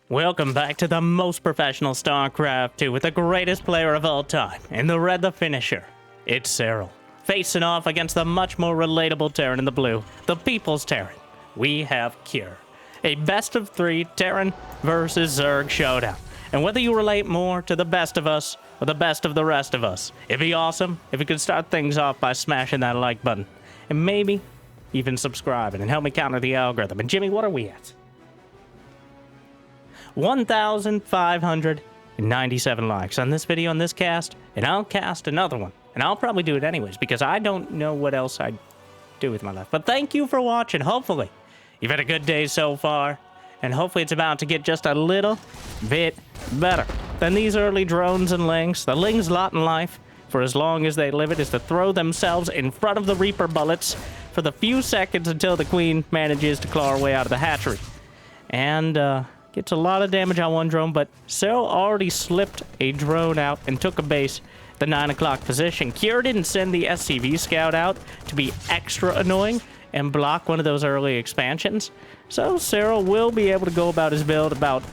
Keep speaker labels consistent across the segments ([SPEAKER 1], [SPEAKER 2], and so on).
[SPEAKER 1] Welcome back to the most professional StarCraft 2 with the greatest player of all time. In the red, the finisher. It's Serral. Facing off against the much more relatable Terran in the blue, the People's Terran. We have Cure. A best of 3 Terran versus Zerg showdown. And whether you relate more to the best of us or the best of the rest of us, it'd be awesome if you could start things off by smashing that like button. And maybe even subscribing and help me counter the algorithm. And Jimmy, what are we at? 1,597 likes on this video, on this cast, and I'll cast another one. And I'll probably do it anyways, because I don't know what else I'd do with my life. But thank you for watching. Hopefully, you've had a good day so far, and hopefully it's about to get just a little bit better than these early drones and lings. The lings' lot in life, for as long as they live it, is to throw themselves in front of the Reaper bullets for the few seconds until the Queen manages to claw her way out of the hatchery. And, gets a lot of damage on one drone, but Serral already slipped a drone out and took a base at the 9 o'clock position. Cure didn't send the SCV scout out to be extra annoying and block one of those early expansions. So Serral will be able to go about his build about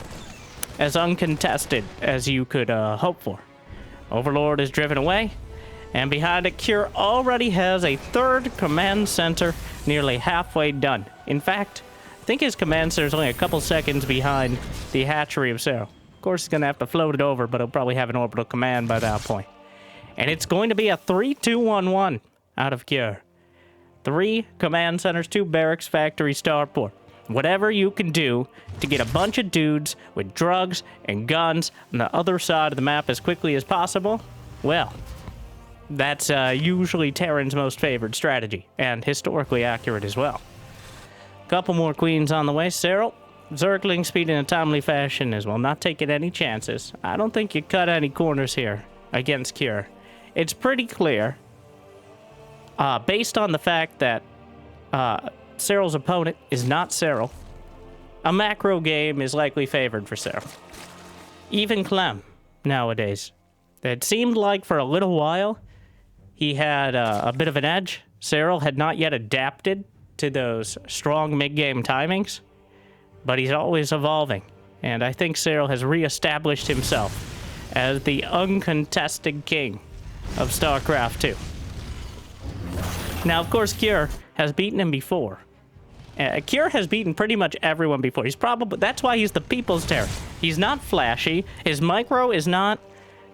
[SPEAKER 1] as uncontested as you could hope for. Overlord is driven away, and behind it, Cure already has a third command center nearly halfway done. In fact, I think his command center is only a couple seconds behind the hatchery of Serral. Of course, he's going to have to float it over, but he'll probably have an orbital command by that point. And it's going to be a 3-2-1-1 out of Cure. 3 command centers, 2 barracks, factory, starport. Whatever you can do to get a bunch of dudes with drugs and guns on the other side of the map as quickly as possible, well, that's usually Terran's most favored strategy, and historically accurate as well. Couple more queens on the way. Serral, Zergling speed in a timely fashion as well, not taking any chances. I don't think you cut any corners here against Cure. It's pretty clear, based on the fact that Serral's opponent is not Serral, a macro game is likely favored for Serral. Even Clem, nowadays. It seemed like for a little while he had a bit of an edge. Serral had not yet adapted to those strong mid-game timings, but he's always evolving, and I think Serral has re-established himself as the uncontested king of StarCraft 2. Now, of course, Cure has beaten him before. Cure has beaten pretty much everyone before. He's probably, that's why he's the People's Terran. He's not flashy. His micro is not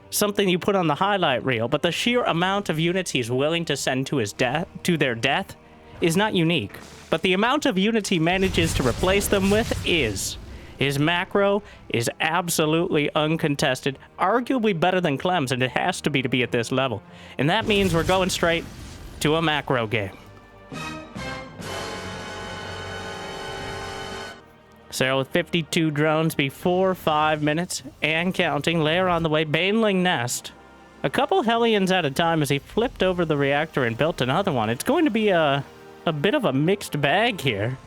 [SPEAKER 1] something you put on the highlight reel, but the sheer amount of units he's willing to send to his death, to their death, is not unique, but the amount of units he manages to replace them with is. His macro is absolutely uncontested, arguably better than Clem's, and it has to be at this level. And that means we're going straight to a macro game. Serral with 52 drones before 5 minutes, and counting. Layer on the way, Baneling Nest. A couple Hellions at a time as he flipped over the reactor and built another one. It's going to be a bit of a mixed bag here,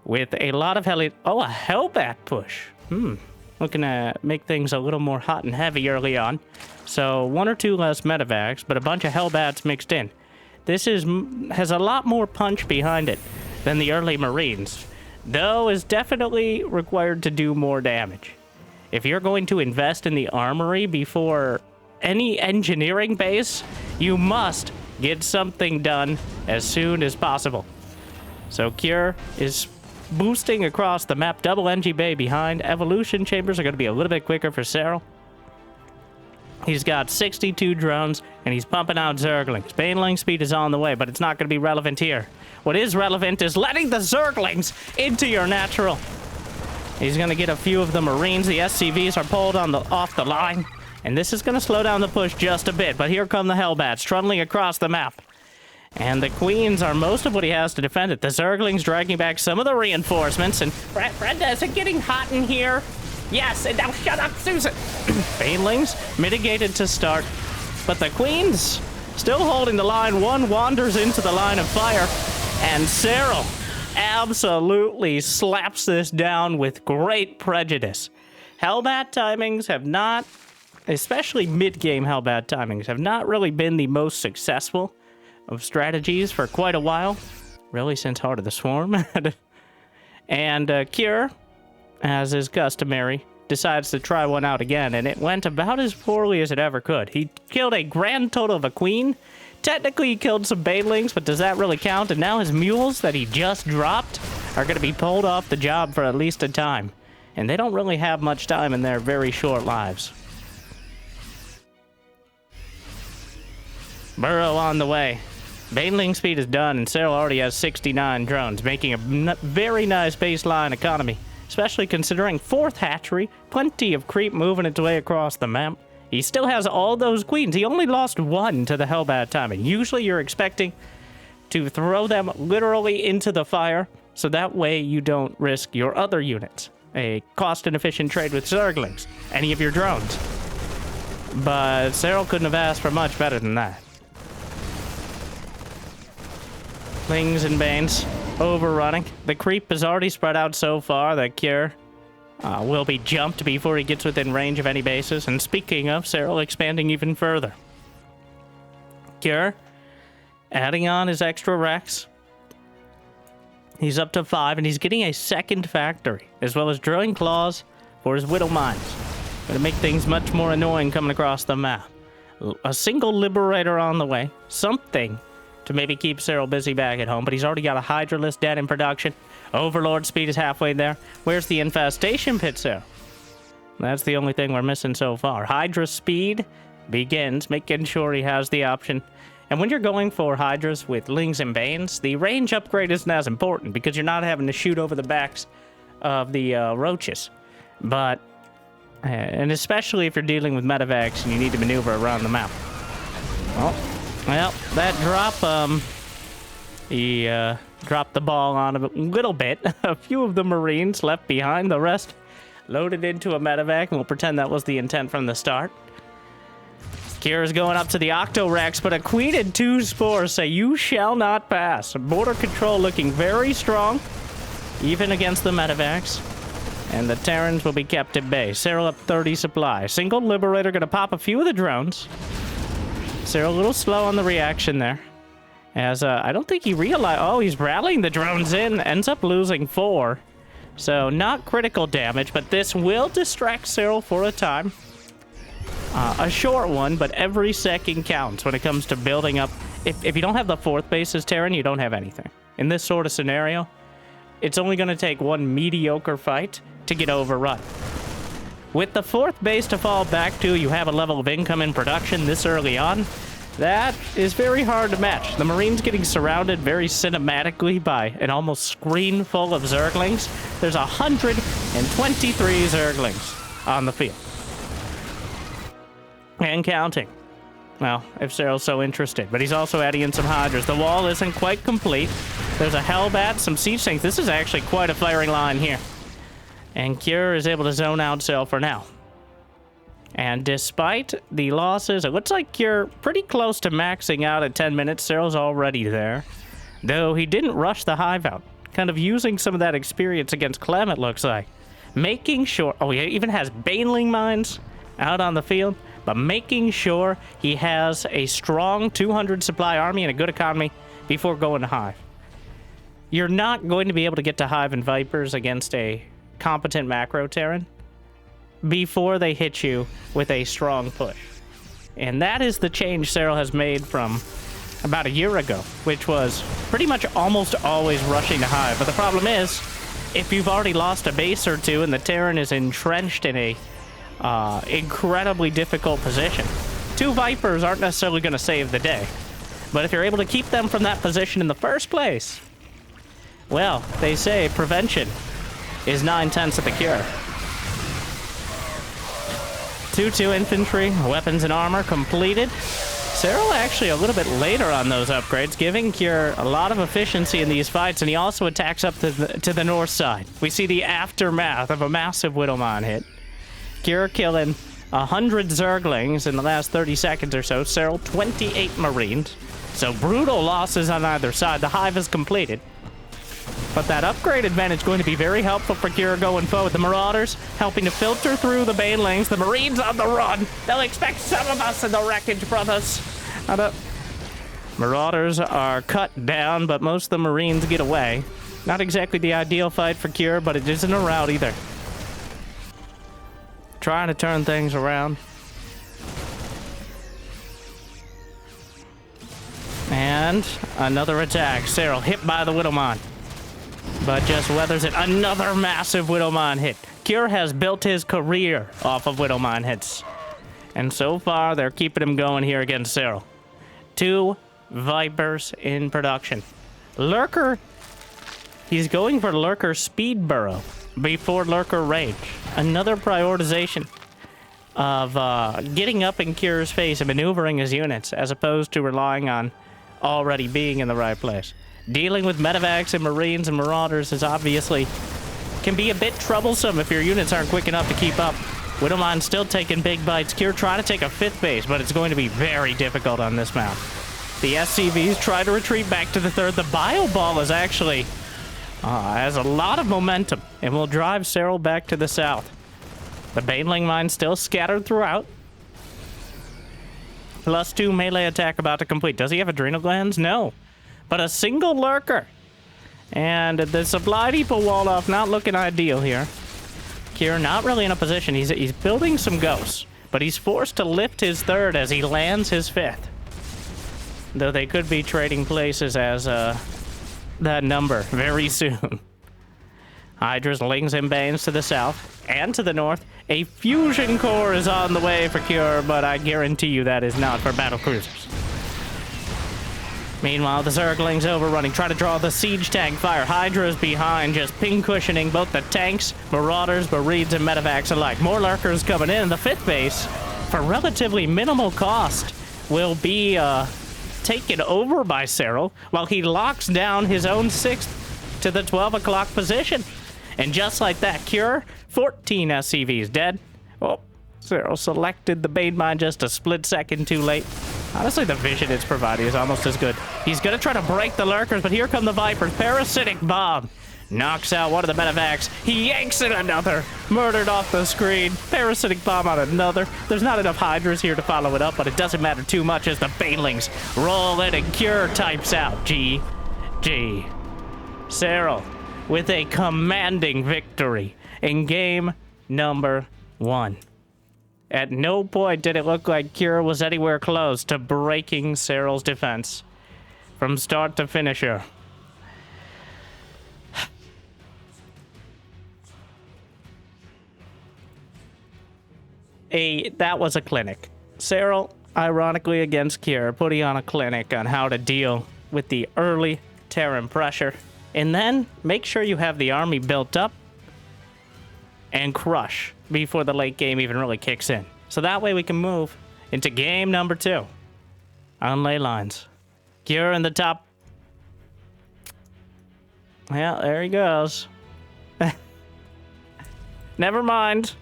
[SPEAKER 1] with a lot of a Hellbat push. Looking to make things a little more hot and heavy early on. So 1 or 2 less medevacs, but a bunch of Hellbats mixed in. This has a lot more punch behind it than the early Marines, though is definitely required to do more damage. If you're going to invest in the armory before any engineering base, you must get something done as soon as possible. So Cure is boosting across the map. Double NG Bay behind. Evolution chambers are going to be a little bit quicker for Serral. He's got 62 drones, and he's pumping out Zerglings. Baneling speed is on the way, but it's not going to be relevant here. What is relevant is letting the Zerglings into your natural. He's going to get a few of the Marines. The SCVs are pulled off the line. And this is going to slow down the push just a bit, but here come the Hellbats, trundling across the map. And the Queens are most of what he has to defend it. The Zerglings dragging back some of the reinforcements, and Brenda, is it getting hot in here? Yes, and now shut up, Susan! Banelings mitigated to start, but the Queens still holding the line. One wanders into the line of fire, and Serral absolutely slaps this down with great prejudice. Hellbat timings have not, especially mid-game Hellbat timings, have not really been the most successful of strategies for quite a while. Really, since Heart of the Swarm. And Cure as is customary, decides to try one out again, and it went about as poorly as it ever could. He killed a grand total of a queen. Technically, he killed some banelings, but does that really count? And now his mules that he just dropped are going to be pulled off the job for at least a time. And they don't really have much time in their very short lives. Burrow on the way. Baneling speed is done, and Serral already has 69 drones, making a very nice baseline economy, especially considering 4th hatchery, plenty of creep moving its way across the map. He still has all those queens. He only lost 1 to the Hellbat timing. Usually you're expecting to throw them literally into the fire, so that way you don't risk your other units. A cost-inefficient trade with Zerglings, any of your drones. But Serral couldn't have asked for much better than that. Lings and Banes overrunning. The creep has already spread out so far that Cure will be jumped before he gets within range of any bases. And speaking of, Serral expanding even further. Cure adding on his extra Rex. He's up to 5, and he's getting a 2nd factory, as well as drilling claws for his Whittle mines. Going to make things much more annoying coming across the map. A single Liberator on the way. Something to maybe keep Serral busy back at home, but he's already got a Hydralisk dead in production. Overlord speed is halfway there. Where's the infestation pit, Serral? That's the only thing we're missing so far. Hydra speed begins, making sure he has the option. And when you're going for Hydras with Lings and Banes, the range upgrade isn't as important because you're not having to shoot over the backs of the roaches. But, and especially if you're dealing with medevacs and you need to maneuver around the map. Well, that drop, he dropped the ball on a little bit. A few of the Marines left behind, the rest loaded into a medevac, and we'll pretend that was the intent from the start. Kira's going up to the Octorex, but a Queen and 2 Spores say, "You shall not pass." Border control looking very strong, even against the medevacs. And the Terrans will be kept at bay. Serral up 30 supply. Single Liberator going to pop a few of the drones. Serral a little slow on the reaction there. As I don't think he realized... Oh, he's rallying the drones in. Ends up losing 4. So not critical damage, but this will distract Serral for a time. A short one, but every second counts when it comes to building up. If you don't have the 4th base as Terran, you don't have anything. In this sort of scenario, it's only going to take one mediocre fight to get overrun. With the 4th base to fall back to, you have a level of income in production this early on. That is very hard to match. The Marines getting surrounded very cinematically by an almost screen full of Zerglings. There's 123 Zerglings on the field. And counting. Well, if Serral's so interested. But he's also adding in some Hydras. The wall isn't quite complete. There's a Hellbat, some Siege Tanks. This is actually quite a firing line here. And Cure is able to zone out Serral for now. And despite the losses, it looks like Cure pretty close to maxing out at 10 minutes. Serral's already there. Though he didn't rush the hive out. Kind of using some of that experience against Clem, it looks like. Making sure... Oh, he even has Baneling mines out on the field. But making sure he has a strong 200 supply army and a good economy before going to Hive. You're not going to be able to get to Hive and Vipers against a competent macro Terran before they hit you with a strong push. And that is the change Serral has made from about a year ago, which was pretty much almost always rushing to Hive. But the problem is, if you've already lost a base or two and the Terran is entrenched in a incredibly difficult position, 2 Vipers aren't necessarily going to save the day. But if you're able to keep them from that position in the first place, well, they say prevention is 9/10 of the cure. 2-2 infantry, weapons and armor completed. Serral actually a little bit later on those upgrades, giving Cure a lot of efficiency in these fights, and he also attacks up to the north side. We see the aftermath of a massive Widowmine hit. Cure killing 100 Zerglings in the last 30 seconds or so. Serral 28 Marines. So brutal losses on either side. The Hive is completed. But that upgrade advantage is going to be very helpful for Cure going forward. The Marauders helping to filter through the Banelings. The Marines on the run. They'll expect some of us in the wreckage, brothers. Marauders are cut down, but most of the Marines get away. Not exactly the ideal fight for Cure, but it isn't a rout either. trying to turn things around. And another attack. Serral hit by the Widowmine, but just weathers it. Another massive Widowmine hit. Cure has built his career off of Widowmine hits. And so far, they're keeping him going here against Serral. 2 Vipers in production. Lurker, he's going for Lurker Speed Burrow before Lurker Rage. Another prioritization of getting up in Cure's face and maneuvering his units, as opposed to relying on already being in the right place. Dealing with medevacs and Marines and Marauders is obviously can be a bit troublesome if your units aren't quick enough to keep up. Widowmine still taking big bites. Cure trying to take a 5th base, but it's going to be very difficult on this map. The SCVs try to retreat back to the 3rd. The Bio Ball is actually has a lot of momentum and will drive Serral back to the south. The Baneling Mine still scattered throughout. +2 melee attack about to complete. Does he have adrenal glands? No. But a single Lurker. And the supply depot walled off, not looking ideal here. Cure not really in a position. He's building some ghosts, but he's forced to lift his 3rd as he lands his 5th. Though they could be trading places as that number very soon. Hydra's Lings and Banes to the south and to the north. A fusion core is on the way for Cure, but I guarantee you that is not for battle cruisers. Meanwhile, the Zerglings overrunning, try to draw the siege tank fire. Hydra's behind, just ping cushioning both the tanks, Marauders, Marines, and Medevacs alike. More Lurkers coming in. The 5th base, for relatively minimal cost, will be taken over by Serral, while he locks down his own 6th to the 12 o'clock position. And just like that, Cure, 14 SCVs dead. Oh, Serral selected the Bane Mine just a split second too late. Honestly, the vision it's providing is almost as good. He's going to try to break the Lurkers, but here come the Vipers. Parasitic Bomb knocks out one of the Medevacs. He yanks in another. Murdered off the screen. Parasitic Bomb on another. There's not enough Hydras here to follow it up, but it doesn't matter too much as the Banelings roll in and Cure types out. GG. Serral with a commanding victory in game number 1. At no point did it look like Cure was anywhere close to breaking Serral's defense from start to finisher. That was a clinic. Serral, ironically against Cure, putting on a clinic on how to deal with the early Terran pressure. And then make sure you have the army built up and crush before the late game even really kicks in. So that way we can move into game number 2 on ley lines. Cure in the top. Yeah, there he goes. Never mind.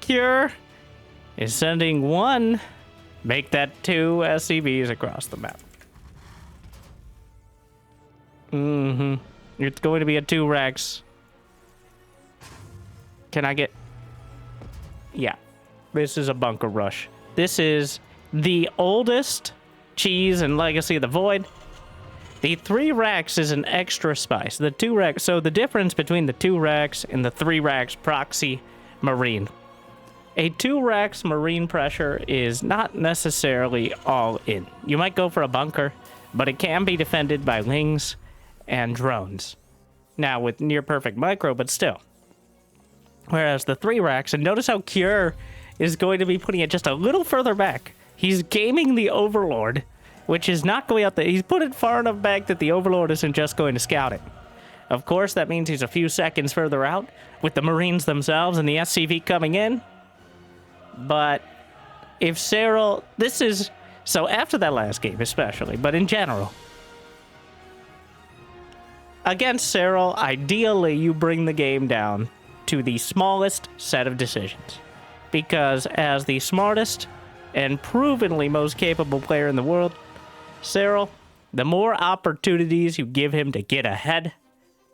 [SPEAKER 1] Cure is sending 1. Make that 2 SCVs across the map. It's going to be a 2 Rex. Can I get... Yeah. This is a bunker rush. This is the oldest cheese and legacy of the Void. The 3 racks is an extra spice. The 2 racks... So the difference between the 2 racks and the 3 racks proxy Marine. A 2 racks Marine pressure is not necessarily all in. You might go for a bunker, but it can be defended by Lings and drones. Now with near perfect micro, but still. Whereas the 3 racks, and notice how Cure is going to be putting it just a little further back. He's gaming the Overlord, which is not going out there. He's put it far enough back that the Overlord isn't just going to scout it. Of course, that means he's a few seconds further out with the Marines themselves and the SCV coming in. But if Serral... This is... So after that last game especially, but in general... Against Serral, ideally you bring the game down to the smallest set of decisions. Because as the smartest and provenly most capable player in the world, Serral, the more opportunities you give him to get ahead,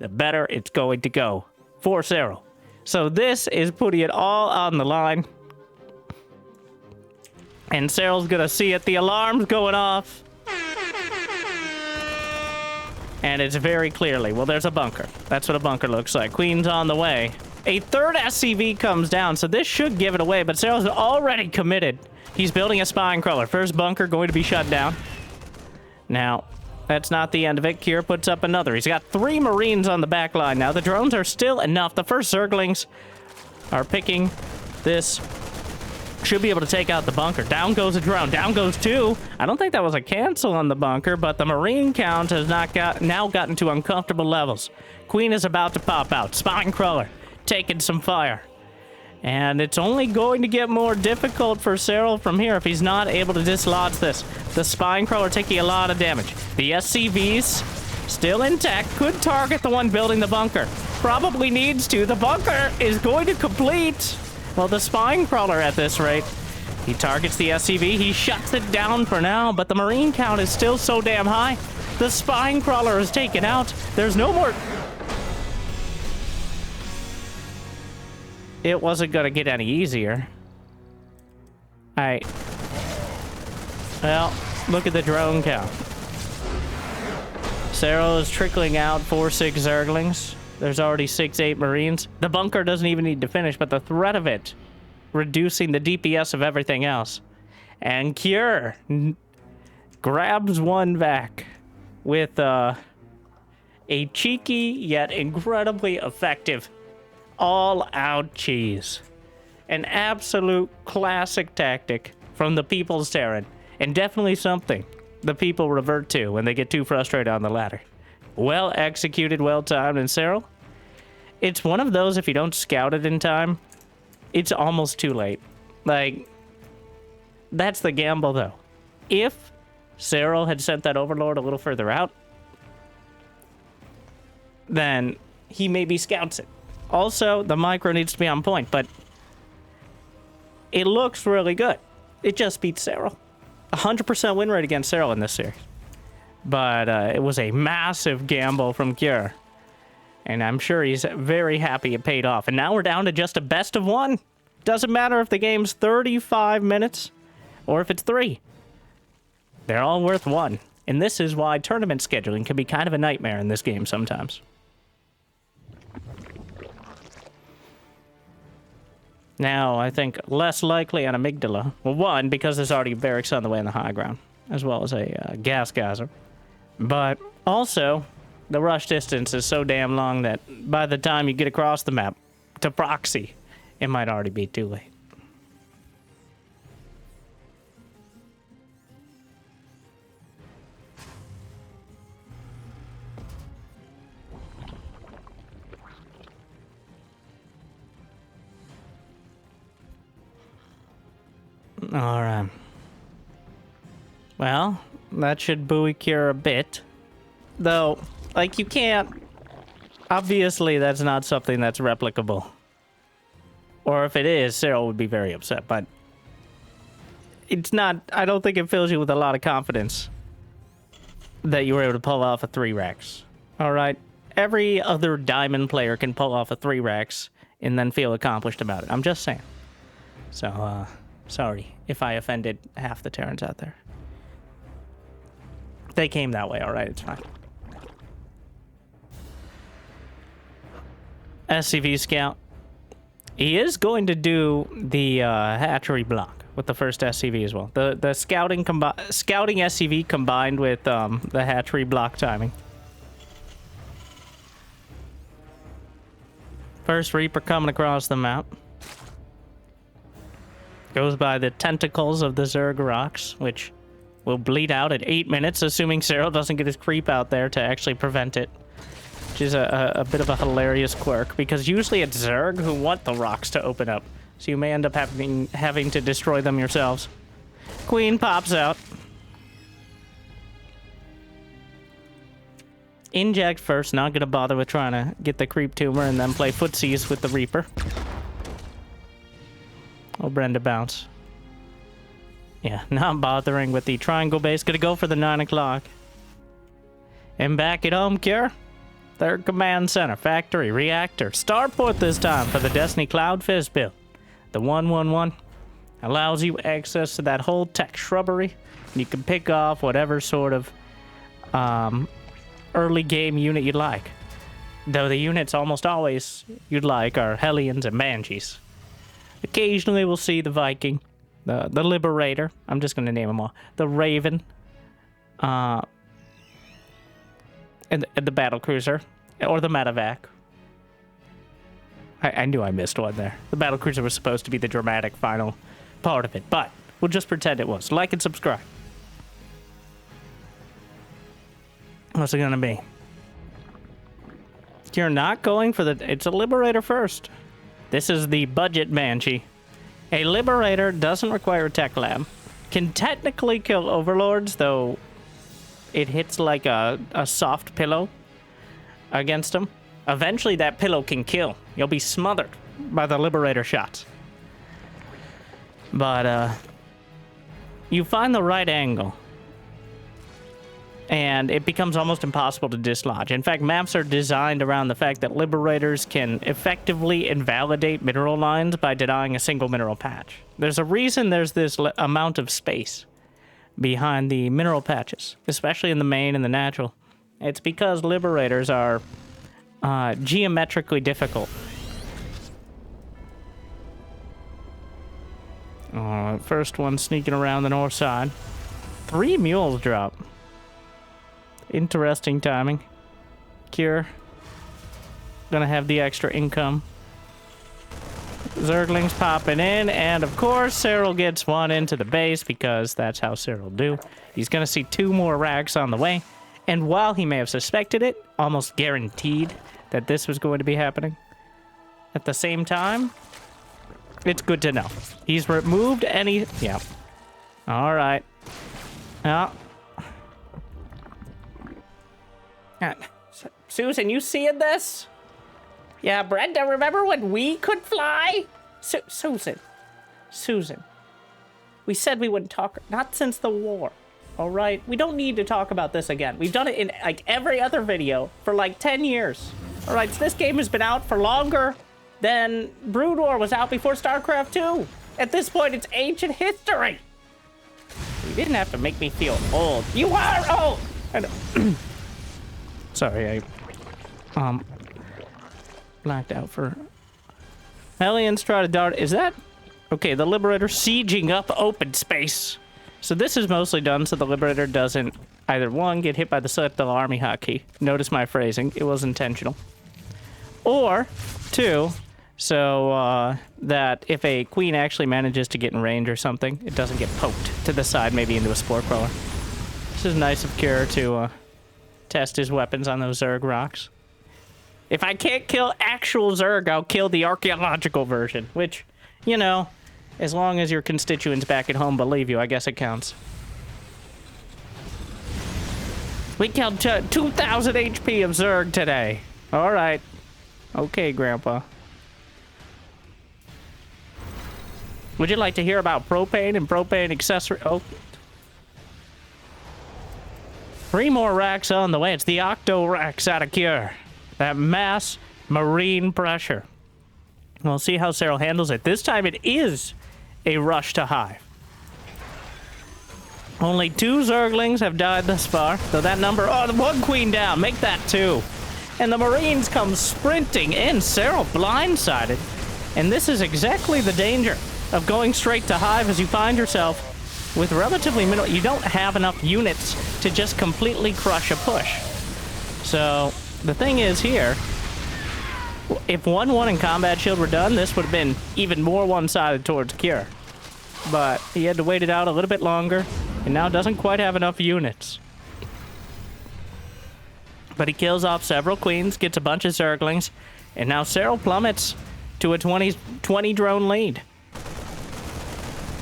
[SPEAKER 1] the better it's going to go for Serral. So this is putting it all on the line. And Serral's gonna see it. The alarm's going off. And it's very clearly, well, there's a bunker. That's what a bunker looks like. Queen's on the way. A third SCV comes down, so this should give it away, but Serral's already committed. He's building a spine crawler. First bunker going to be shut down. Now, that's not the end of it. Kier puts up another. He's got 3 Marines on the back line now. The drones are still enough. The first Zerglings are picking this. Should be able to take out the bunker. Down goes a drone. Down goes 2. I don't think that was a cancel on the bunker, but the Marine count has now gotten to uncomfortable levels. Queen is about to pop out. Spine crawler taking some fire. And it's only going to get more difficult for Serral from here if he's not able to dislodge this. The spine crawler taking a lot of damage. The SCVs still intact. Could target the one building the bunker. Probably needs to. The bunker is going to complete. Well, the spine crawler at this rate. He targets the SCV. He shuts it down for now, but the Marine count is still so damn high. The spine crawler is taken out. There's no more... It wasn't going to get any easier. Alright. Well, look at the drone count. Serral is trickling out 4-6 Zerglings. There's already 6-8 Marines. The bunker doesn't even need to finish, but the threat of it, reducing the DPS of everything else. And Kier grabs one back with a cheeky yet incredibly effective all-out cheese. An absolute classic tactic from the People's Terran, and definitely something the people revert to when they get too frustrated on the ladder. Well executed, well timed, and Serral, it's one of those, if you don't scout it in time, it's almost too late. Like, that's the gamble, though. If Serral had sent that Overlord a little further out, then he maybe scouts it. Also, the micro needs to be on point, but it looks really good. It just beats Serral. 100% win rate against Serral in this series. But it was a massive gamble from Kier. And I'm sure he's very happy it paid off. And now we're down to just a best of 1. Doesn't matter if the game's 35 minutes or if it's 3. They're all worth 1. And this is why tournament scheduling can be kind of a nightmare in this game sometimes. Now, I think less likely on Amygdala. Well, 1, because there's already barracks on the way in the high ground, as well as a gas geyser. But also, the rush distance is so damn long that by the time you get across the map to proxy, it might already be too late. Alright. Well, that should buoy Kier a bit. Though, like, you can't... Obviously, that's not something that's replicable. Or if it is, Serral would be very upset, but... It's not... I don't think it fills you with a lot of confidence that you were able to pull off a 3 racks. Alright? Every other diamond player can pull off a 3 racks and then feel accomplished about it. I'm just saying. So, sorry if I offended half the Terrans out there. They came that way, alright, it's fine. SCV scout. He is going to do the hatchery block with the first SCV as well. The scouting SCV combined with the hatchery block timing. First Reaper coming across the map. Goes by the tentacles of the Zerg rocks, which will bleed out at 8 minutes, assuming Serral doesn't get his creep out there to actually prevent it. Which is a bit of a hilarious quirk, because usually it's Zerg who want the rocks to open up. So you may end up having to destroy them yourselves. Queen pops out. Inject first, not gonna bother with trying to get the creep tumor and then play footsies with the Reaper. Oh, Brenda bounce. Yeah, not bothering with the triangle base. Gonna go for the 9 o'clock. And back at home, Kier. Third command center, factory, reactor. Starport this time for the Destiny Cloud Fizz build. The 111 allows you access to that whole tech shrubbery. You can pick off whatever sort of early game unit you'd like. though the units almost always you'd like are Hellions and Banshees. Occasionally we'll see the Viking, the Liberator, I'm just going to name them all, the Raven, and the Battlecruiser, or the Medevac. I knew I missed one there. The Battlecruiser was supposed to be the dramatic final part of it, but we'll just pretend it was. Like and subscribe. What's it gonna be? You're not going for the... It's a Liberator first. This is the budget Banshee. A Liberator doesn't require a tech lab. Can technically kill Overlords, though it hits like a soft pillow against them. Eventually that pillow can kill. You'll be smothered by the Liberator shots. But, you find the right angle, and it becomes almost impossible to dislodge. In fact, maps are designed around the fact that Liberators can effectively invalidate mineral lines by denying a single mineral patch. There's a reason there's this amount of space behind the mineral patches, especially in the main and the natural. It's because Liberators are geometrically difficult. First one sneaking around the north side. 3 mules drop. Interesting timing. Cure. Gonna have the extra income. Zerglings popping in, and of course Serral gets one into the base because that's how Serral do. He's gonna see 2 more racks on the way, and while he may have suspected it, almost guaranteed that this was going to be happening, at the same time, it's good to know. He's removed any... Yeah. Alright. Yeah. Susan, you seeing this? Yeah, Brenda, remember when we could fly? Susan. We said we wouldn't talk... Not since the war. Alright? We don't need to talk about this again. We've done it in, like, every other video for, like, 10 years. Alright, so this game has been out for longer than Brood War was out before StarCraft 2. At this point, it's ancient history. You didn't have to make me feel old. You are old! I know. Sorry, I blacked out for... Hellions try to dart... Is that... Okay, the Liberator sieging up open space. So this is mostly done so the Liberator doesn't either, 1, get hit by the Sentinel Army hotkey. Notice my phrasing. It was intentional. Or, 2, so that if a queen actually manages to get in range or something, it doesn't get poked to the side, maybe into a Spore Crawler. This is nice of Kira to test his weapons on those Zerg rocks. If I can't kill actual Zerg, I'll kill the archaeological version, which, you know, as long as your constituents back at home believe you, I guess it counts. We killed 2,000 HP of Zerg today. Alright. Okay, Grandpa. Would you like to hear about propane and propane accessory? Oh. 3 more racks on the way. It's the Octo racks out of Cure. That mass marine pressure. We'll see how Serral handles it. This time it is a rush to hive. Only 2 Zerglings have died thus far, though that number... Oh, 1 queen down. Make that 2. And the Marines come sprinting in. Serral blindsided. And this is exactly the danger of going straight to hive as you find yourself with relatively minimal... You don't have enough units to just completely crush a push. So, the thing is here... If 1-1 and Combat Shield were done, this would have been even more one-sided towards Cure. But he had to wait it out a little bit longer, and now doesn't quite have enough units. But he kills off several queens, gets a bunch of Zerglings, and now Serral plummets to a 20 drone lead.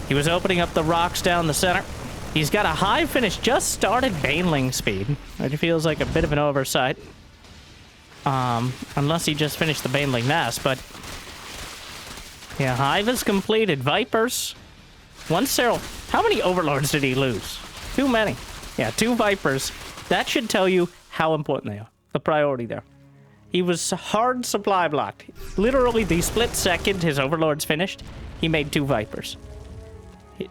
[SPEAKER 1] He was opening up the rocks down the center. He's got a high finish, just started Baneling speed, which feels like a bit of an oversight. Unless he just finished the Baneling Nest, but... Yeah, Hive is completed. Vipers. 1 Serral. How many Overlords did he lose? Too many. Yeah, 2 Vipers. That should tell you how important they are. The priority there. He was hard supply blocked. Literally, the split second his Overlords finished, he made 2 Vipers.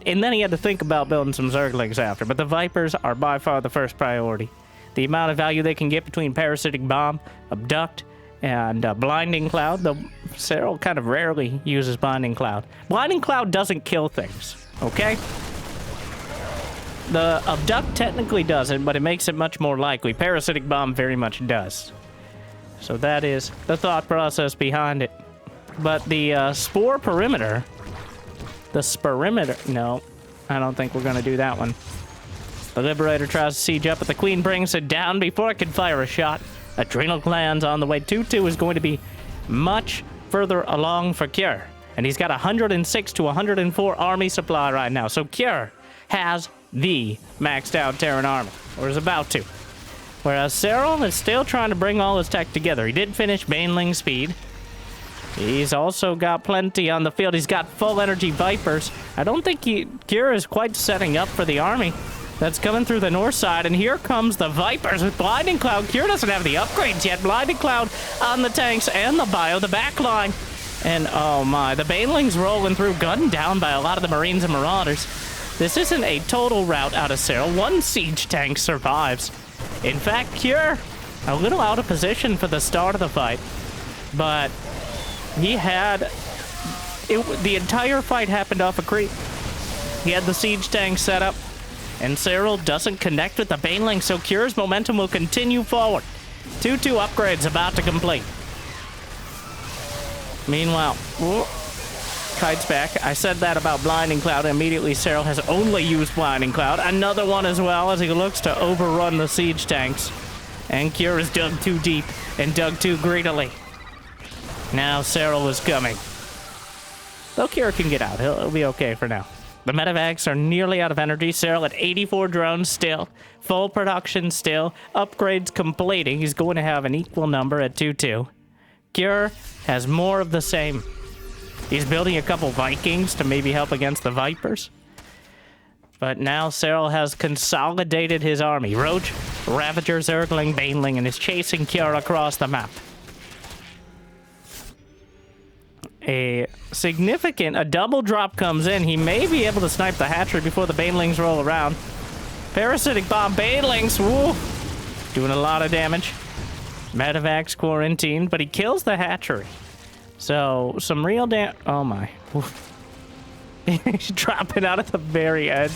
[SPEAKER 1] And then he had to think about building some Zerglings after, but the Vipers are by far the first priority. The amount of value they can get between Parasitic Bomb, Abduct, And Blinding Cloud, though Serral kind of rarely uses Blinding Cloud. Blinding Cloud doesn't kill things, okay? The Abduct technically doesn't, but it makes it much more likely. Parasitic Bomb very much does. So that is the thought process behind it. But the Spore Perimeter... The Sporimeter... No, I don't think we're going to do that one. The Liberator tries to siege up, but the Queen brings it down before it can fire a shot. Adrenal Glands on the way. 2-2 is going to be much further along for Cure. And he's got 106 to 104 army supply right now. So Cure has the maxed out Terran army, or is about to. Whereas Serral is still trying to bring all his tech together. He did finish Baneling Speed. He's also got plenty on the field. He's got full energy Vipers. I don't think Cure is quite setting up for the army that's coming through the north side. And here comes the Vipers with Blinding Cloud. Cure doesn't have the upgrades yet. Blinding Cloud on the tanks and the bio, the back line. And oh my, the Banelings rolling through, gunned down by a lot of the Marines and Marauders. This isn't a total rout out of Serral. One siege tank survives. In fact, Cure, a little out of position for the start of the fight. But he had... the entire fight happened off a creep. He had the siege tank set up. And Serral doesn't connect with the Baneling, so Cure's momentum will continue forward. 2-2 upgrades about to complete. Meanwhile, Kite's back. I said that about Blinding Cloud. Immediately, Serral has only used Blinding Cloud. Another one as well as he looks to overrun the siege tanks. And Cure is dug too deep and dug too greedily. Now Serral is coming. Though Cure can get out. He'll be okay for now. The medevacs are nearly out of energy. Serral at 84 drones still. Full production still. Upgrades completing. He's going to have an equal number at 2-2. Cure has more of the same. He's building a couple Vikings to maybe help against the Vipers. But now Serral has consolidated his army. Roach, Ravager, Zergling, Baneling, and is chasing Cure across the map. A double drop comes in. He may be able to snipe the hatchery before the Banelings roll around. Parasitic Bomb, Banelings, woo! Doing a lot of damage. Medevac's quarantined, but he kills the hatchery. So, some real oh my. He's dropping out at the very edge.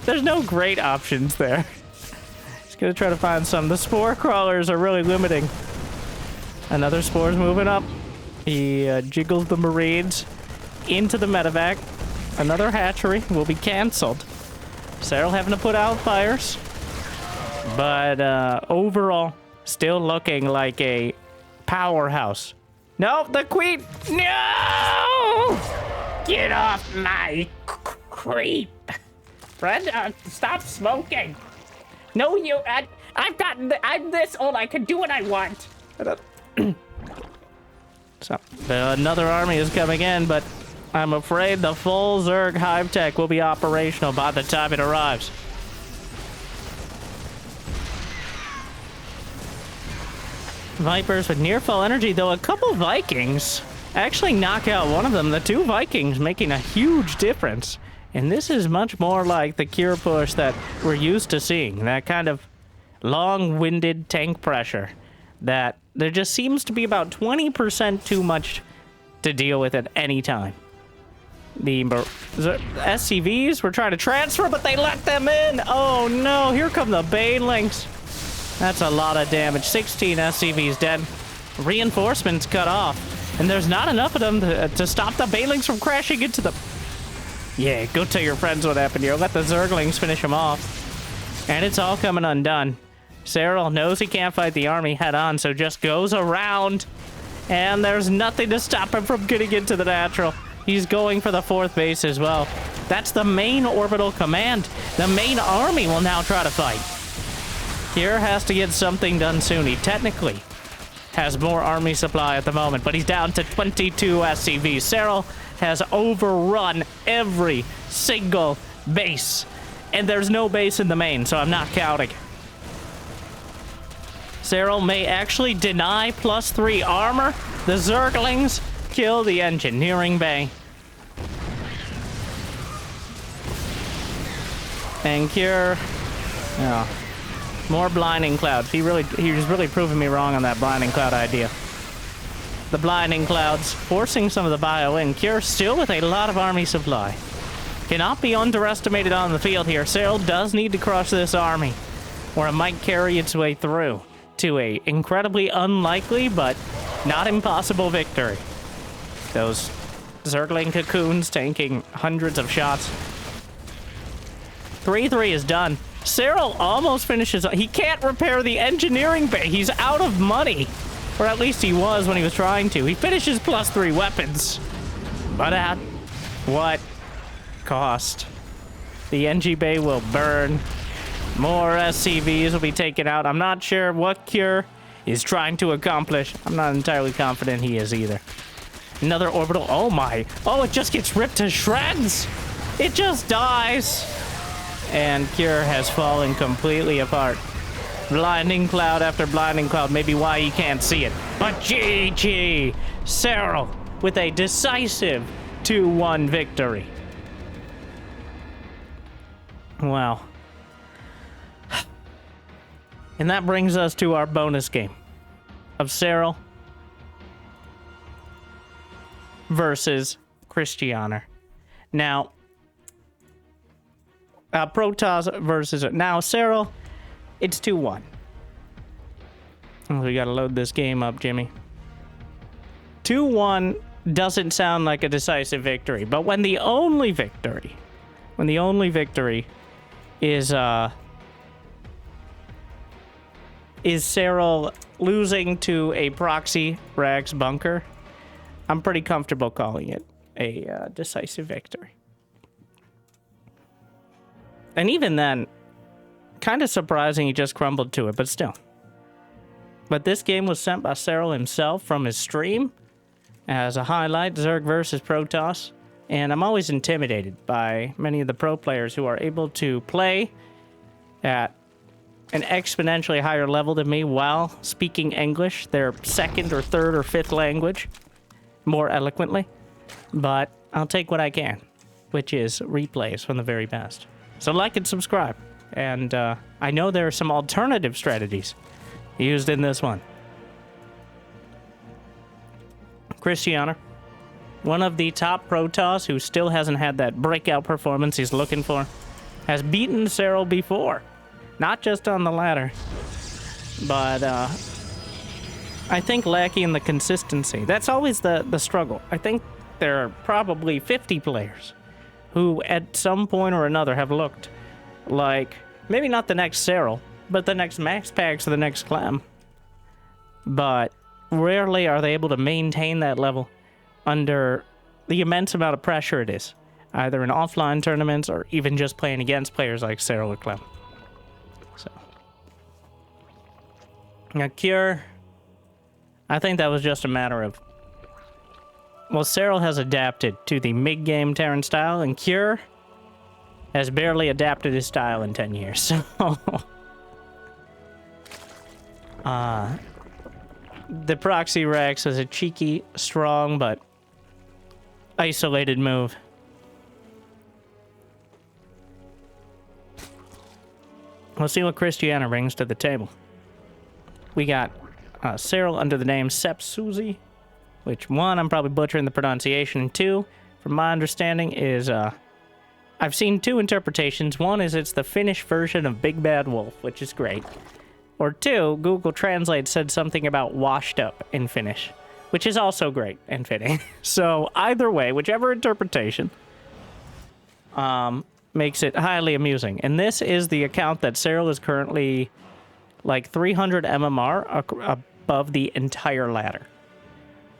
[SPEAKER 1] There's no great options there. He's gonna try to find some. The Spore Crawlers are really limiting. Another Spore's moving up. He jiggles the Marines into the medevac. Another hatchery will be canceled. Serral having to put out fires. But overall, still looking like a powerhouse. No, the Queen! No! Get off my creep. Friend, stop smoking. No, I'm this old, I can do what I want. So, another army is coming in, but I'm afraid the full Zerg Hive Tech will be operational by the time it arrives. Vipers with near full energy, though a couple Vikings actually knock out one of them. The two Vikings making a huge difference. And this is much more like the Cure push that we're used to seeing. That kind of long-winded tank pressure that there just seems to be about 20% too much to deal with at any time. The SCVs were trying to transfer, but they let them in. Oh no, here come the Banelings. That's a lot of damage. 16 SCVs dead. Reinforcements cut off. And there's not enough of them to stop the Banelings from crashing into the... Yeah, go tell your friends what happened here. Let the Zerglings finish them off. And it's all coming undone. Serral knows he can't fight the army head on, so just goes around. And there's nothing to stop him from getting into the natural. He's going for the fourth base as well. That's the main orbital command. The main army will now try to fight. Cure has to get something done soon. He technically has more army supply at the moment, but he's down to 22 SCVs. Serral has overrun every single base. And there's no base in the main, so I'm not counting. Serral may actually deny +3 armor. The Zerglings kill the engineering bay. And Cure... Oh, more Blinding Clouds. He was really proving me wrong on that Blinding Cloud idea. the blinding clouds, forcing some of the bio in. Cure still with a lot of army supply. Cannot be underestimated on the field here. Serral does need to crush this army, or it might carry its way through to a incredibly unlikely but not impossible victory. Those Zergling cocoons tanking hundreds of shots. 3-3 is done. Serral almost finishes. He can't repair the engineering bay. He's out of money. Or at least he was when he was trying to. He finishes +3 weapons. But at what cost? The NG bay will burn. More SCVs will be taken out. I'm not sure what Cure is trying to accomplish. I'm not entirely confident he is either. Another orbital. Oh my. Oh, it just gets ripped to shreds. It just dies. And Cure has fallen completely apart. Blinding cloud after blinding cloud. Maybe why you can't see it. But GG. Serral with a decisive 2-1 victory. Wow. And that brings us to our bonus game of Serral versus Krystianer. Now, Protoss versus... Now, Serral, it's 2-1. We gotta load this game up, Jimmy. 2-1 doesn't sound like a decisive victory, but when the only victory is Serral losing to a proxy Rags bunker, I'm pretty comfortable calling it a decisive victory. And even then, kind of surprising he just crumbled to it, but still. But this game was sent by Serral himself from his stream as a highlight, Zerg versus Protoss. And I'm always intimidated by many of the pro players who are able to play at an exponentially higher level than me while speaking English, their second or third or fifth language, more eloquently. But I'll take what I can, which is replays from the very best. So like and subscribe. And I know there are some alternative strategies used in this one. Krystianer, one of the top Protoss who still hasn't had that breakout performance he's looking for, has beaten Serral before. Not just on the ladder, but I think lacking the consistency. That's always the struggle. I think there are probably 50 players who at some point or another have looked like, maybe not the next Serral, but the next Max Packs or the next Clam. But rarely are they able to maintain that level under the immense amount of pressure it is, either in offline tournaments or even just playing against players like Serral or Clem. So, now Cure, I think that was just a matter of, well, Serral has adapted to the mid-game Terran style, and Cure has barely adapted his style in 10 years. So, the proxy Rex is a cheeky, strong, but isolated move. We'll see what Krystianer brings to the table. We got Serral under the name Sepsuzi, which, one, I'm probably butchering the pronunciation, and two, from my understanding, is, I've seen two interpretations. One is it's the Finnish version of Big Bad Wolf, which is great. Or two, Google Translate said something about washed up in Finnish, which is also great and fitting. So either way, whichever interpretation, makes it highly amusing. And this is the account that Serral is currently like 300 MMR above the entire ladder.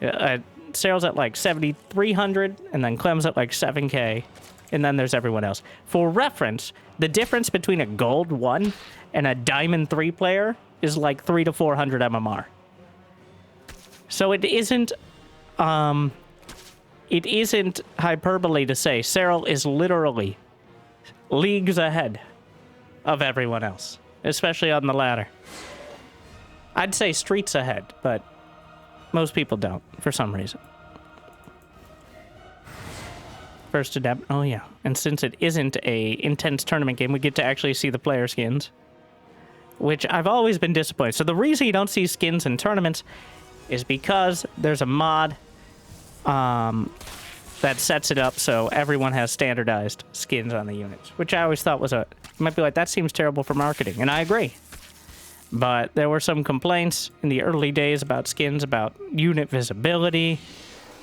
[SPEAKER 1] Serral's at like 7,300, and then Clem's at like 7K, and then there's everyone else. For reference, the difference between a gold 1 and a diamond 3 player is like 300 to 400 MMR. So it isn't hyperbole to say Serral is literally leagues ahead of everyone else, especially on the ladder. I'd say streets ahead, but most people don't, for some reason. First adapt. Oh, yeah. And since it isn't a intense tournament game, we get to actually see the player skins, which I've always been disappointed. So the reason you don't see skins in tournaments is because there's a mod that sets it up so everyone has standardized skins on the units, which I always thought was you might be like, that seems terrible for marketing, and I agree. But there were some complaints in the early days about skins, about unit visibility,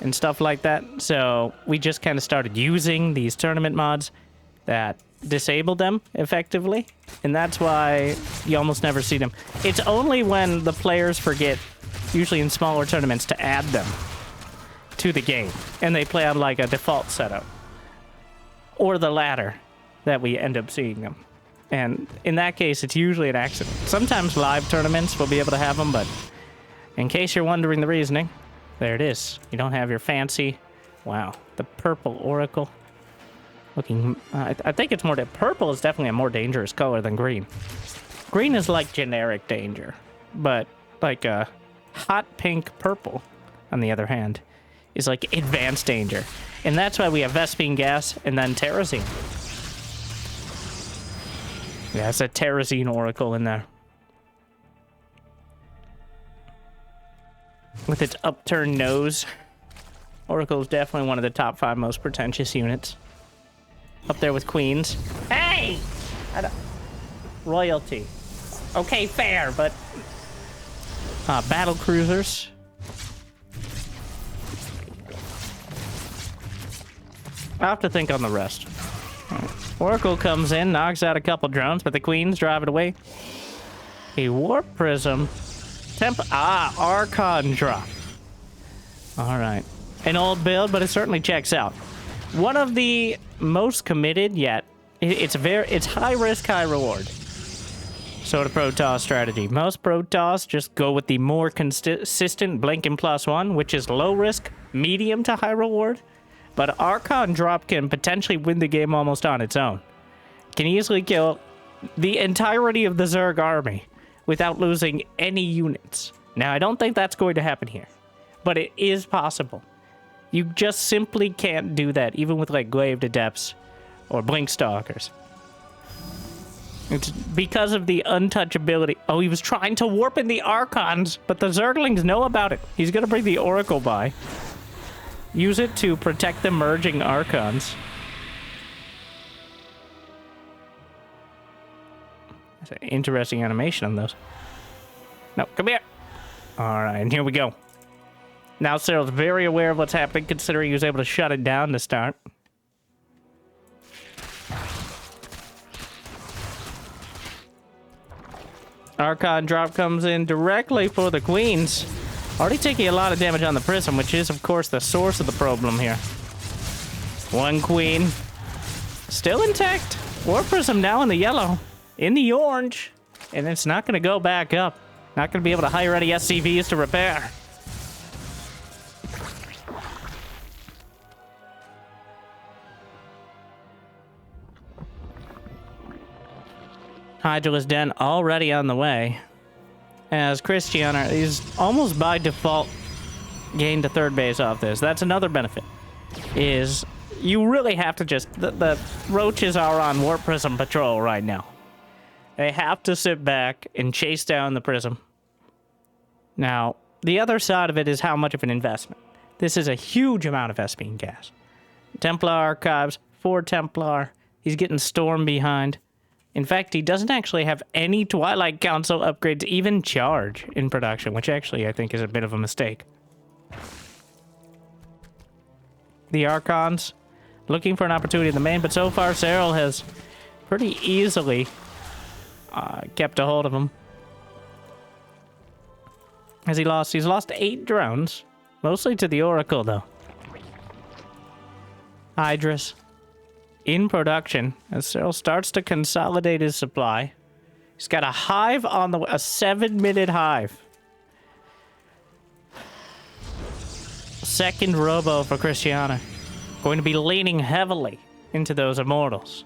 [SPEAKER 1] and stuff like that, so we just kind of started using these tournament mods that disable them effectively, and that's why you almost never see them. It's only when the players forget, usually in smaller tournaments, to add them to the game, and they play on like a default setup, or the latter, that we end up seeing them. And in that case, it's usually an accident. Sometimes live tournaments will be able to have them, but in case you're wondering the reasoning, there it is. You don't have your fancy, wow, the purple Oracle. Looking, I think it's more, purple is definitely a more dangerous color than green. Green is like generic danger, but like a hot pink purple, on the other hand, is like advanced danger. And that's why we have Vespene Gas and then Terrazine. Yeah, it's a Terrazine Oracle in there. With its upturned nose. Oracle is definitely one of the top 5 most pretentious units. Up there with Queens. Hey! Royalty. Okay, fair, but... battle cruisers. I'll have to think on the rest. Right. Oracle comes in, knocks out a couple drones, but the Queens drive it away. A Warp Prism. Archon drop. Alright. An old build, but it certainly checks out. One of the most committed yet. It's high risk, high reward. Sort of Protoss strategy. Most Protoss just go with the more consistent Blinking +1, which is low risk, medium to high reward. But Archon drop can potentially win the game almost on its own. Can easily kill the entirety of the Zerg army without losing any units. Now, I don't think that's going to happen here, but it is possible. You just simply can't do that, even with like Glaved Adepts or Blink Stalkers. It's because of the untouchability. Oh, he was trying to warp in the Archons, but the Zerglings know about it. He's going to bring the Oracle by. Use it to protect the merging Archons. That's an interesting animation on those. No, come here. Alright, and here we go. Now Serral's very aware of what's happening, considering he was able to shut it down to start. Archon drop comes in directly for the Queens. Already taking a lot of damage on the Prism, which is, of course, the source of the problem here. One Queen. Still intact. War Prism now in the yellow. In the orange. And it's not going to go back up. Not going to be able to hire any SCVs to repair. Hydralisk Den already on the way. As Krystianer is almost by default gained to third base off this. That's another benefit. Is you really have to just... The roaches are on Warp Prism patrol right now. They have to sit back and chase down the Prism. Now, the other side of it is how much of an investment. This is a huge amount of Vespene gas. Templar Archives, 4 Templar. He's getting Storm behind. In fact, he doesn't actually have any Twilight Council upgrades even charge in production, which actually I think is a bit of a mistake. The Archons looking for an opportunity in the main, but so far Serral has pretty easily kept a hold of him. Has he lost? He's lost 8 drones, mostly to the Oracle though. Hydras in production as Serral starts to consolidate his supply. He's got a hive on the way, a 7-minute hive. Second robo for Krystianer. Going to be leaning heavily into those immortals.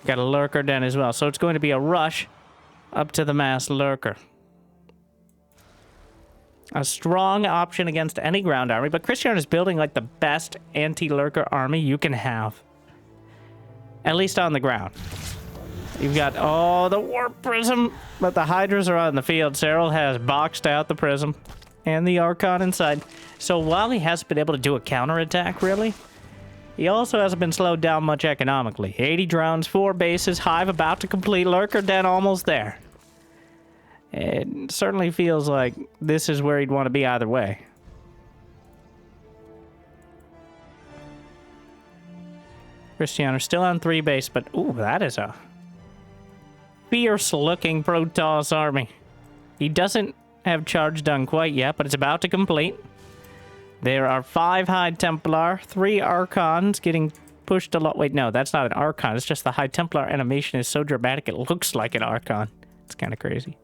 [SPEAKER 1] Got a lurker den as well, so it's going to be a rush up to the mass lurker. A strong option against any ground army, but Krystianer is building like the best anti-lurker army you can have. At least on the ground. You've got, oh, the warp prism. But the Hydras are on the field. Serral has boxed out the prism and the Archon inside. So while he hasn't been able to do a counterattack, really, he also hasn't been slowed down much economically. 80 drones, 4 bases, Hive about to complete, Lurker Den almost there. It certainly feels like this is where he'd want to be either way. Krystianer still on 3 base, but ooh, that is a fierce-looking Protoss army. He doesn't have charge done quite yet, but it's about to complete. There are 5 High Templar, 3 Archons getting pushed a lot. Wait, no, that's not an Archon. It's just the High Templar animation is so dramatic it looks like an Archon. It's kind of crazy.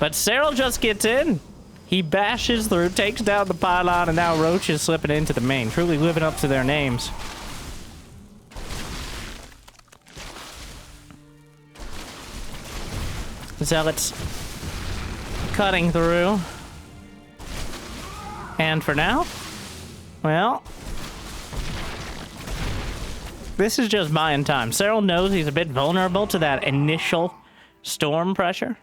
[SPEAKER 1] But Serral just gets in. He bashes through, takes down the pylon, and now Roach is slipping into the main, truly living up to their names. Zealots cutting through. And for now, well, this is just buying time. Serral knows he's a bit vulnerable to that initial storm pressure.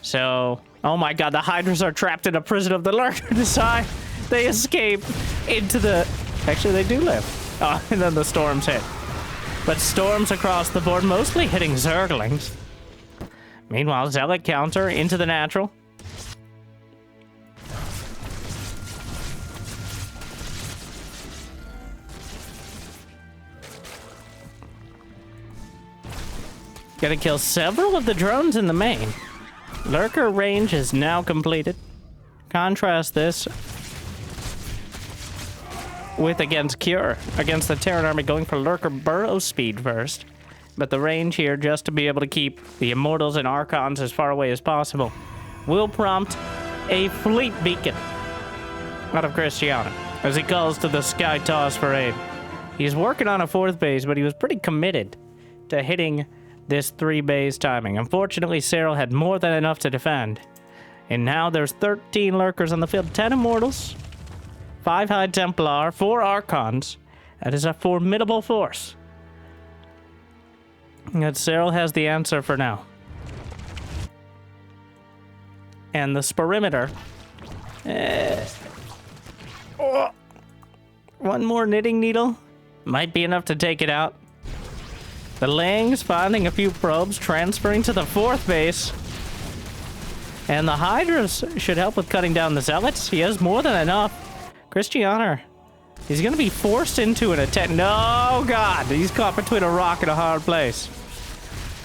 [SPEAKER 1] So, oh my god, the Hydras are trapped in a prison of the Lurker Design. They escape into the... Actually, they do live. Oh, and then the storms hit. But storms across the board, mostly hitting Zerglings. Meanwhile, Zealot counter into the natural. Gotta kill several of the drones in the main. Lurker range is now completed. Contrast this with against Cure. Against the Terran army going for Lurker burrow speed first. But the range here, just to be able to keep the Immortals and Archons as far away as possible, will prompt a fleet beacon out of Krystianer as he calls to the Sky Toss for aid. He's working on a 4th base, but he was pretty committed to hitting this 3 base timing. Unfortunately, Serral had more than enough to defend. And now there's 13 Lurkers on the field, 10 Immortals, 5 High Templar, 4 Archons. That is a formidable force. And Serral has the answer for now. And the Sperimeter. One more knitting needle might be enough to take it out. The Langs finding a few probes, transferring to the 4th base. And the Hydras should help with cutting down the Zealots. He has more than enough. Krystianer, he's going to be forced into an attack. No, God, he's caught between a rock and a hard place.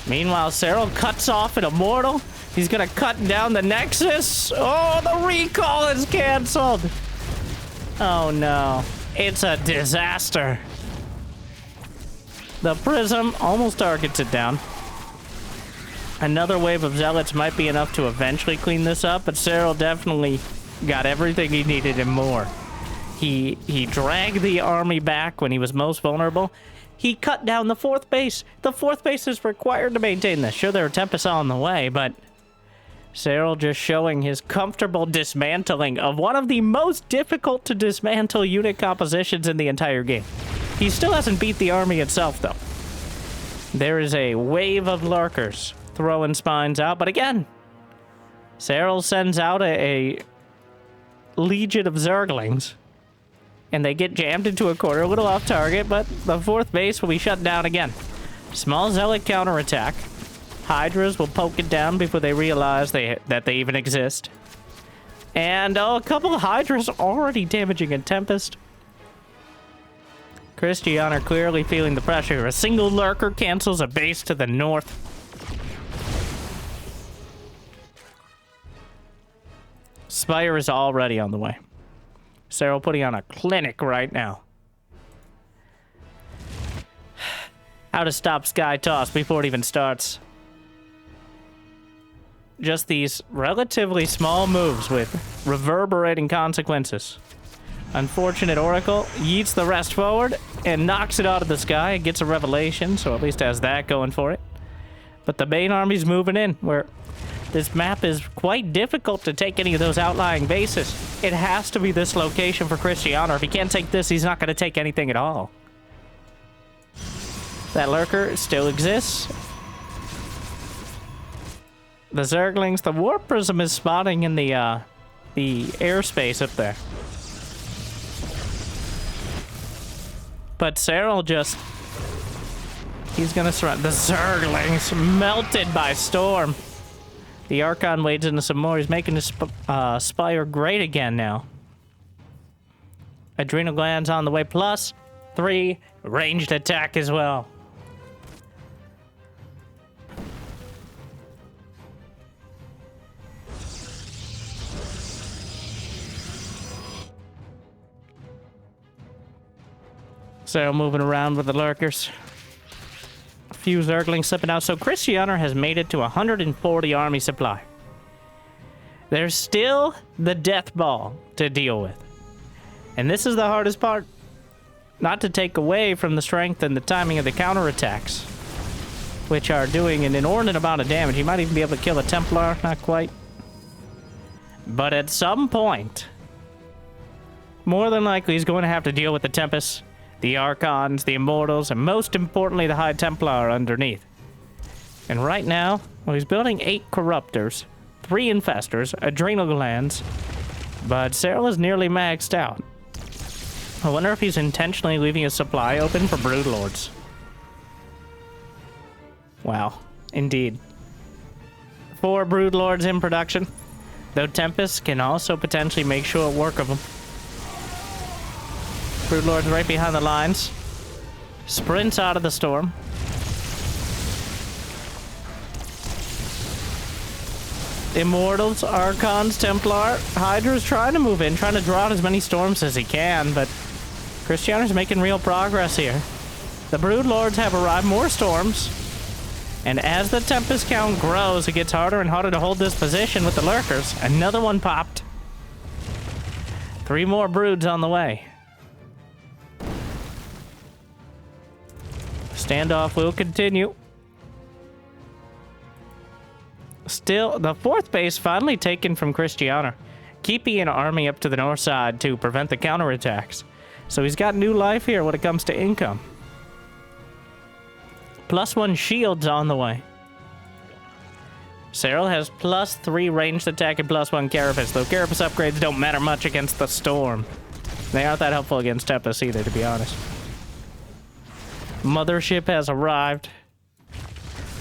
[SPEAKER 1] Meanwhile, Serral cuts off an Immortal. He's going to cut down the Nexus. Oh, the recall is canceled. Oh, no. It's a disaster. The Prism almost targets it down. Another wave of Zealots might be enough to eventually clean this up, but Serral definitely got everything he needed and more. He dragged the army back when he was most vulnerable. He cut down the 4th base. The 4th base is required to maintain this. Sure, there are Tempests on the way, but Serral just showing his comfortable dismantling of one of the most difficult to dismantle unit compositions in the entire game. He still hasn't beat the army itself, though. There is a wave of Lurkers throwing spines out, but again, Serral sends out a legion of Zerglings, and they get jammed into a corner, a little off target, but the 4th base will be shut down again. Small Zealot counterattack. Hydras will poke it down before they realize that they even exist. And a couple of Hydras already damaging a Tempest. Krystianer clearly feeling the pressure. A single Lurker cancels a base to the north. Spire is already on the way. Serral putting on a clinic right now. How to stop Sky Toss before it even starts. Just these relatively small moves with reverberating consequences. Unfortunate Oracle yeets the rest forward and knocks it out of the sky. It gets a revelation, so at least has that going for it. But the main army's moving in, where this map is quite difficult to take any of those outlying bases. It has to be this location for Krystianer. If he can't take this, he's not going to take anything at all. That lurker still exists. The Zerglings, the Warp Prism is spotting in the airspace up there. But Serral just... He's gonna surround... The Zerglings melted by storm. The Archon wades into some more. He's making his Spire great again now. Adrenal Glands on the way. +3 ranged attack as well. So moving around with the lurkers. A few Zerglings slipping out. So Krystianer has made it to 140 army supply. There's still the death ball to deal with. And this is the hardest part. Not to take away from the strength and the timing of the counterattacks, which are doing an inordinate amount of damage. You might even be able to kill a Templar, not quite. But at some point, more than likely he's going to have to deal with the Tempest, the Archons, the Immortals, and most importantly, the High Templar underneath. And right now, well, he's building 8 Corruptors, 3 Infestors, Adrenal Glands, but Serral is nearly maxed out. I wonder if he's intentionally leaving his supply open for Broodlords. Wow, indeed. 4 Broodlords in production, though Tempest can also potentially make short work of them. Broodlord's right behind the lines. Sprints out of the storm. Immortals, Archons, Templar. Hydra's trying to move in, trying to draw out as many storms as he can, but Krystianer's making real progress here. The Broodlords have arrived, more storms. And as the Tempest count grows, it gets harder and harder to hold this position with the lurkers. Another one popped. 3 more broods on the way. Standoff will continue. Still, the 4th base finally taken from Krystianer, keeping an army up to the north side to prevent the counterattacks. So he's got new life here when it comes to income. +1 shields on the way. Serral has +3 ranged attack and +1 Carapace, though Carapace upgrades don't matter much against the storm. They aren't that helpful against Tempest either, to be honest. Mothership has arrived.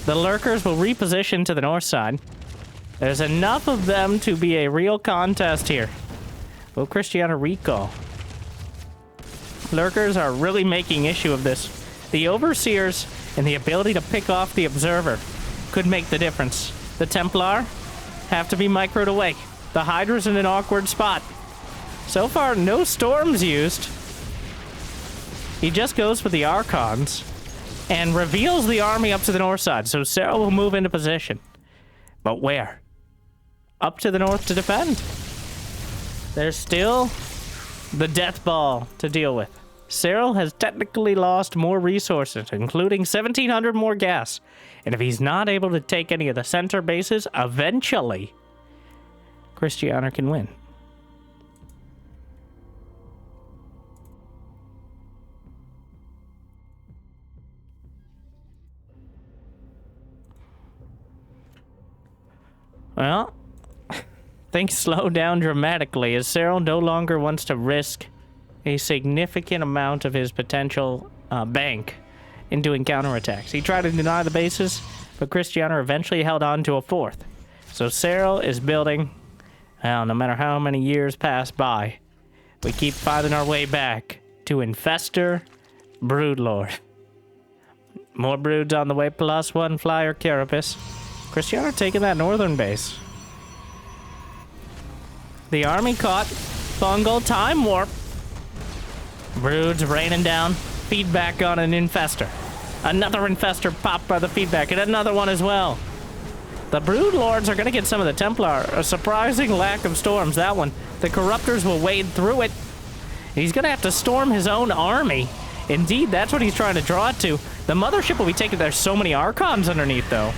[SPEAKER 1] The lurkers will reposition to the north side. There's enough of them to be a real contest here. Will Krystianer recall? Lurkers are really making issue of this. The Overseers and the ability to pick off the Observer could make the difference. The Templar have to be microed away. The Hydra's in an awkward spot. So far, no storms used. He just goes for the Archons and reveals the army up to the north side, so Serral will move into position. But where? Up to the north to defend. There's still the death ball to deal with. Serral has technically lost more resources, including 1,700 more gas. And if he's not able to take any of the center bases, eventually, Krystianer can win. Well, things slow down dramatically as Serral no longer wants to risk a significant amount of his potential bank in doing counterattacks. He tried to deny the bases, but Krystianer eventually held on to a 4th. So Serral is building, well, no matter how many years pass by, we keep finding our way back to Infestor Broodlord. More broods on the way, +1 flyer Carapace. Krystianer taking that northern base. The army caught. Fungal time warp. Broods raining down. Feedback on an Infestor. Another Infestor popped by the feedback, and another one as well. The Broodlords are going to get some of the Templar. A surprising lack of storms, that one. The Corruptors will wade through it. He's going to have to storm his own army. Indeed, that's what he's trying to draw it to. The Mothership will be taken. There's so many Archons underneath, though.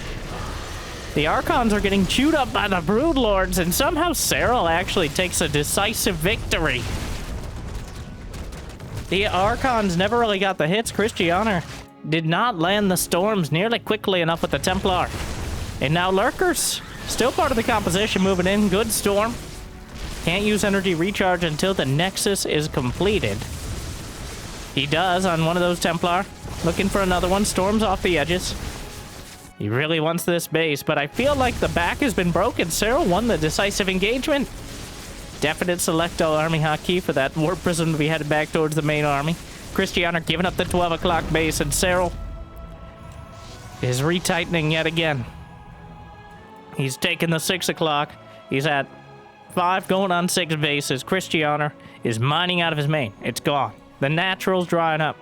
[SPEAKER 1] The Archons are getting chewed up by the Broodlords, and somehow Serral actually takes a decisive victory. The Archons never really got the hits. Krystianer did not land the storms nearly quickly enough with the Templar. And now Lurkers, still part of the composition, moving in. Good storm. Can't use energy recharge until the Nexus is completed. He does on one of those Templar. Looking for another one. Storms off the edges. He really wants this base, but I feel like the back has been broken. Serral won the decisive engagement. Definite select all army hotkey for that warp prism to be headed back towards the main army. Krystianer giving up the 12 o'clock base, and Serral is retightening yet again. He's taking the 6 o'clock. He's at 5 going on 6 bases. Krystianer is mining out of his main. It's gone. The natural's drying up.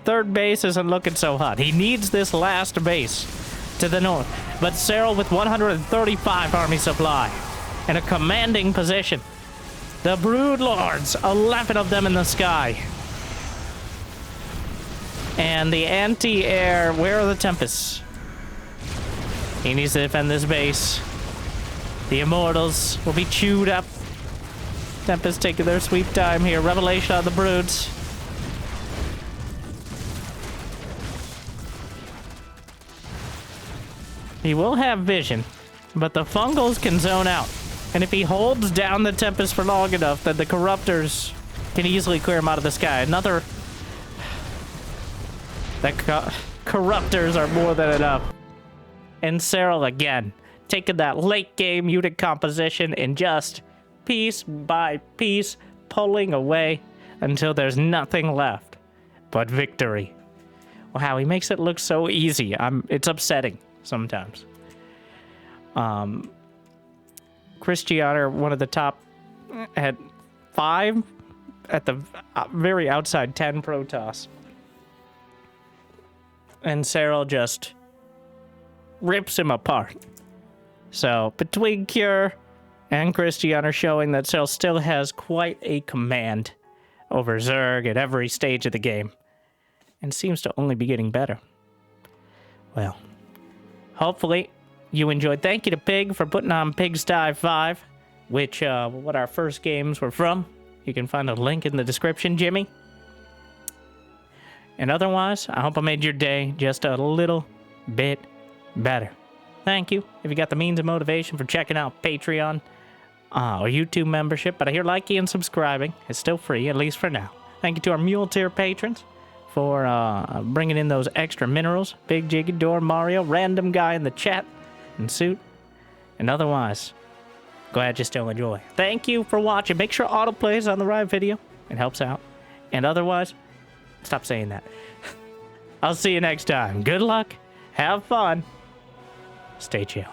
[SPEAKER 1] Third base isn't looking so hot. He needs this last base to the north. But Serral with 135 army supply in a commanding position. The Brood Lords, 11 of them in the sky. And the anti-air, where are the Tempests? He needs to defend this base. The Immortals will be chewed up. Tempests taking their sweet time here. Revelation on the Broods. He will have vision, but the Fungals can zone out. And if he holds down the Tempest for long enough, then the Corruptors can easily clear him out of the sky. Another... The Corruptors are more than enough. And Serral again, taking that late game unit composition and just piece by piece pulling away until there's nothing left but victory. Wow, he makes it look so easy. It's upsetting sometimes. Krystianer, one of the top, had 5 at the very outside, 10 Protoss. And Serral just rips him apart. So, between Cure and Krystianer showing that Serral still has quite a command over Zerg at every stage of the game. And seems to only be getting better. Well, hopefully you enjoyed. Thank you to Pig for putting on Pigsty 5, which, what our first games were from. You can find a link in the description, Jimmy. And otherwise, I hope I made your day just a little bit better. Thank you if you got the means and motivation for checking out Patreon or YouTube membership. But I hear liking and subscribing is still free, at least for now. Thank you to our Mule Tier patrons for bringing in those extra minerals. Big Jiggy, Door, Mario, random guy in the chat, and Suit. And otherwise, glad you still enjoy. Thank you for watching. Make sure autoplay is on the right video. It helps out. And otherwise, stop saying that. I'll see you next time. Good luck. Have fun. Stay chill.